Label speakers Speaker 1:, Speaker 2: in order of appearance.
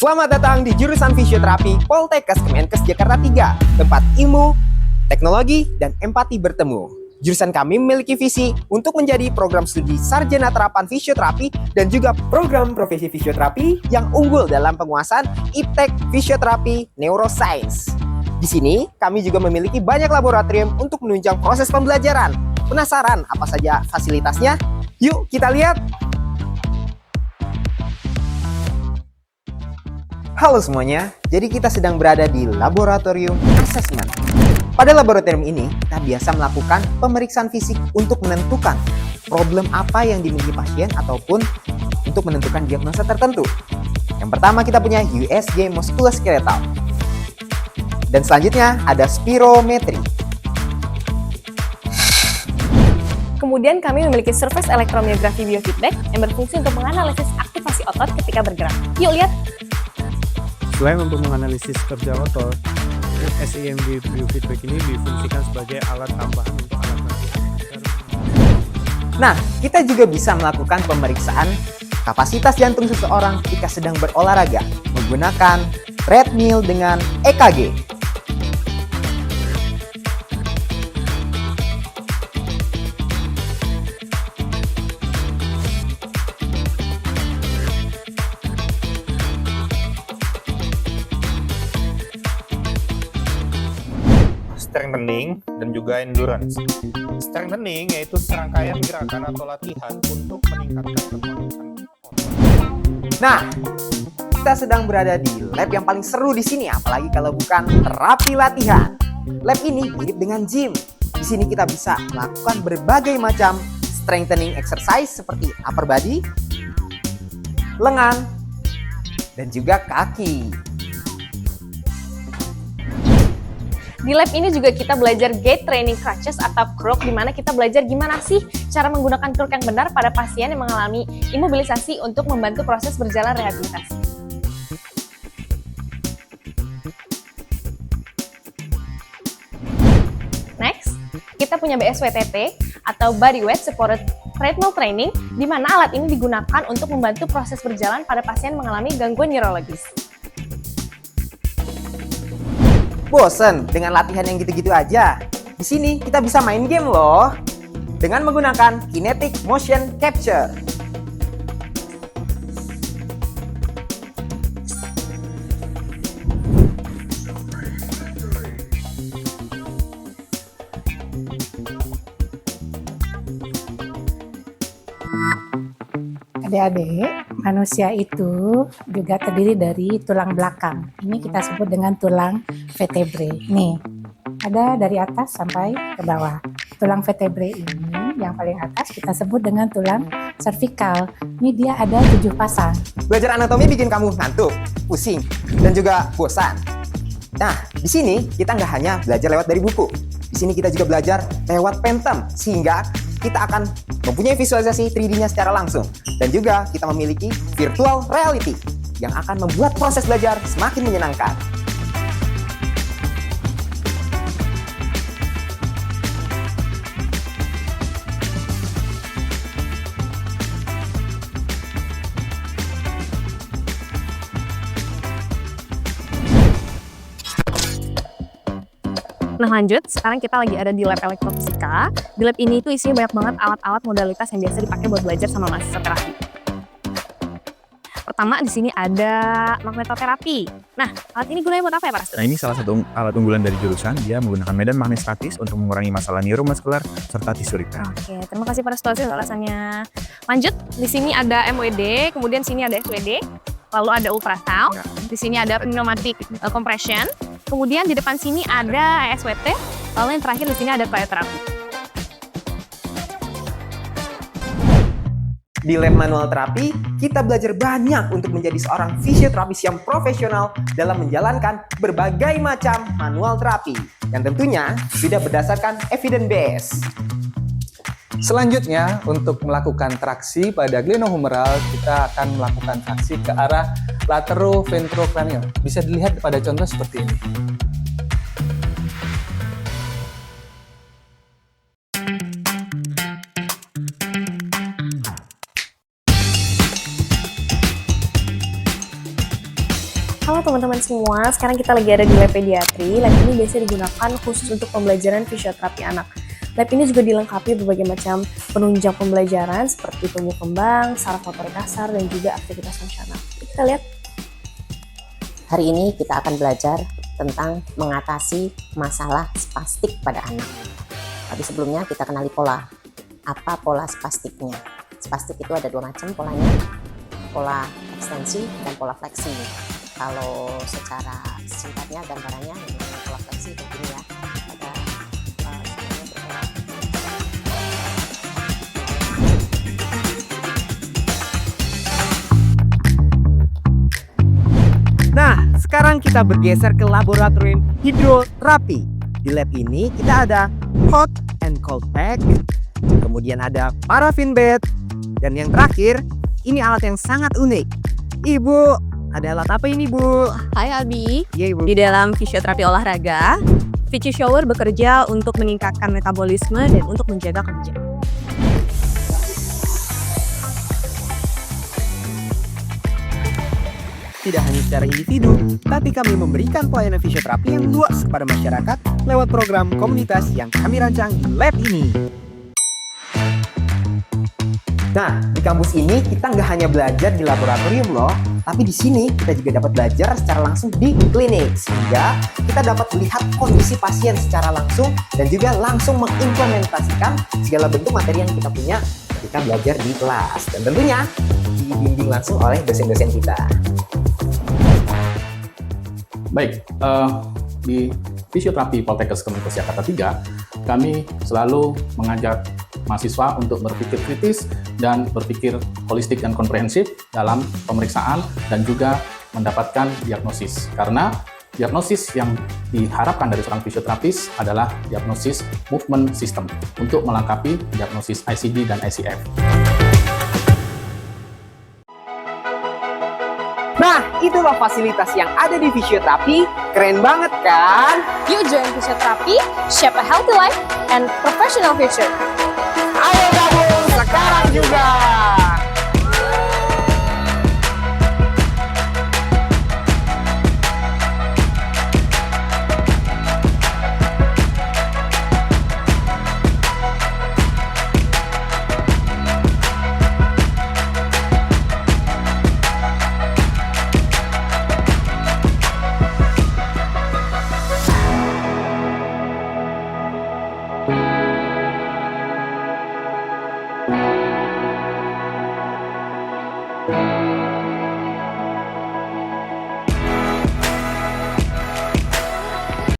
Speaker 1: Selamat datang di jurusan Fisioterapi Poltekkes Kemenkes Jakarta 3, tempat ilmu, teknologi, dan empati bertemu. Jurusan kami memiliki visi untuk menjadi program studi sarjana terapan fisioterapi dan juga program profesi fisioterapi yang unggul dalam penguasaan iptek fisioterapi neuroscience. Di sini, kami juga memiliki banyak laboratorium untuk menunjang proses pembelajaran. Penasaran apa saja fasilitasnya? Yuk kita lihat! Halo semuanya, jadi kita sedang berada di laboratorium assessment. Pada laboratorium ini, kita biasa melakukan pemeriksaan fisik untuk menentukan problem apa yang dimiliki pasien ataupun untuk menentukan diagnosa tertentu. Yang pertama kita punya USG musculoskeletal. Dan selanjutnya ada spirometri.
Speaker 2: Kemudian kami memiliki surface elektromiografi biofeedback yang berfungsi untuk menganalisis aktivasi otot ketika bergerak. Yuk lihat!
Speaker 3: Selain untuk menganalisis kerja otot, SEMB biofeedback ini difungsikan sebagai alat tambahan untuk alat latihan.
Speaker 1: Nah, kita juga bisa melakukan pemeriksaan kapasitas jantung seseorang jika sedang berolahraga menggunakan treadmill dengan EKG.
Speaker 4: Strengthening dan juga endurance. Strengthening yaitu serangkaian gerakan atau latihan untuk meningkatkan kekuatan otot.
Speaker 1: Nah, kita sedang berada di lab yang paling seru di sini, apalagi kalau bukan terapi latihan. Lab ini mirip dengan gym. Di sini kita bisa melakukan berbagai macam strengthening exercise seperti upper body, lengan, dan juga kaki.
Speaker 2: Di lab ini juga kita belajar gait training crutches atau crook, di mana kita belajar gimana sih cara menggunakan crook yang benar pada pasien yang mengalami imobilisasi untuk membantu proses berjalan rehabilitasi. Next, kita punya BSWTT atau Body Weight Supported Treadmill Training, di mana alat ini digunakan untuk membantu proses berjalan pada pasien mengalami gangguan neurologis.
Speaker 1: Bosen dengan latihan yang gitu-gitu aja? Di sini kita bisa main game loh dengan menggunakan Kinetic Motion Capture.
Speaker 5: Adik-adik, manusia itu juga terdiri dari tulang belakang. Ini kita sebut dengan tulang vertebrae. Nih, ada dari atas sampai ke bawah. Tulang vertebrae ini yang paling atas kita sebut dengan tulang cervical. Ini dia ada 7 pasang.
Speaker 1: Belajar anatomi bikin kamu ngantuk, pusing, dan juga bosan. Nah, di sini kita nggak hanya belajar lewat dari buku. Di sini kita juga belajar lewat Phantom, sehingga kita akan mempunyai visualisasi 3D-nya secara langsung. Dan juga kita memiliki virtual reality yang akan membuat proses belajar semakin menyenangkan.
Speaker 2: Nah lanjut, sekarang kita lagi ada di lab elektrofisika. Di lab ini tuh isinya banyak banget alat-alat modalitas yang biasa dipakai buat belajar sama mahasiswa terapi. Pertama di sini ada magnetoterapi. Nah, alat ini gunanya buat apa ya Pak Rastu?
Speaker 6: Nah, ini salah satu alat unggulan dari jurusan. Dia menggunakan medan magnet statis untuk mengurangi masalah neuromuskular serta tisu repair.
Speaker 2: Oke, terima kasih Pak Rastu atas penjelasannya. Lanjut, di sini ada MWD, kemudian sini ada SWD, lalu ada ultrasound. Di sini ada pneumatic compression. Kemudian di depan sini ada ASWT, lalu yang terakhir di sini ada cryoterapi.
Speaker 1: Di lab manual terapi, kita belajar banyak untuk menjadi seorang fisioterapis yang profesional dalam menjalankan berbagai macam manual terapi yang tentunya sudah berdasarkan evidence base.
Speaker 7: Selanjutnya, untuk melakukan traksi pada glenohumeral, kita akan melakukan traksi ke arah lateroventrocranial. Bisa dilihat pada contoh seperti ini.
Speaker 2: teman-teman semua, sekarang kita lagi ada di lab pediatri. Lab ini biasanya digunakan khusus untuk pembelajaran fisioterapi anak. Lab ini juga dilengkapi berbagai macam penunjang pembelajaran seperti tumbuh kembang, saraf motorik kasar, dan juga aktivitas fungsional. Kita lihat.
Speaker 8: Hari ini kita akan belajar tentang mengatasi masalah spastik pada anak. Tapi sebelumnya kita kenali pola. Apa pola spastiknya? Spastik itu ada 2 macam polanya, pola ekstensi dan pola fleksi. Kalau secara singkatnya gambarannya mengenai pola fleksi begini ya, ada sebenarnya berpola.
Speaker 1: Nah, sekarang kita bergeser ke laboratorium hidroterapi. Di lab ini kita ada hot and cold pack, kemudian ada paraffin bed, dan yang terakhir, ini alat yang sangat unik. Ibu, ada alat apa ini, Bu?
Speaker 9: Hai Albi,
Speaker 1: Iya, Ibu.
Speaker 9: di dalam fisioterapi olahraga, Vici Shower bekerja untuk meningkatkan metabolisme dan untuk menjaga kelenjar.
Speaker 1: Tidak hanya secara individu, tapi kami memberikan pelayanan fisioterapi yang luas kepada masyarakat lewat program komunitas yang kami rancang di lab ini. Nah, di kampus ini kita nggak hanya belajar di laboratorium loh, tapi di sini kita juga dapat belajar secara langsung di klinik, sehingga kita dapat melihat kondisi pasien secara langsung dan juga langsung mengimplementasikan segala bentuk materi yang kita punya ketika belajar di kelas. Dan tentunya dibimbing langsung oleh dosen-dosen kita.
Speaker 10: Baik, di Fisioterapi Poltekkes Kemenkes Jakarta 3, kami selalu mengajak mahasiswa untuk berpikir kritis dan berpikir holistik dan komprehensif dalam pemeriksaan dan juga mendapatkan diagnosis. Karena diagnosis yang diharapkan dari seorang fisioterapis adalah diagnosis movement system untuk melengkapi diagnosis ICD dan ICF.
Speaker 1: Nah, itulah fasilitas yang ada di fisioterapi. Keren banget kan?
Speaker 2: Yuk join fisioterapi, shape a healthy life, and professional future.
Speaker 1: Ayo gabung sekarang juga!
Speaker 10: Thank you.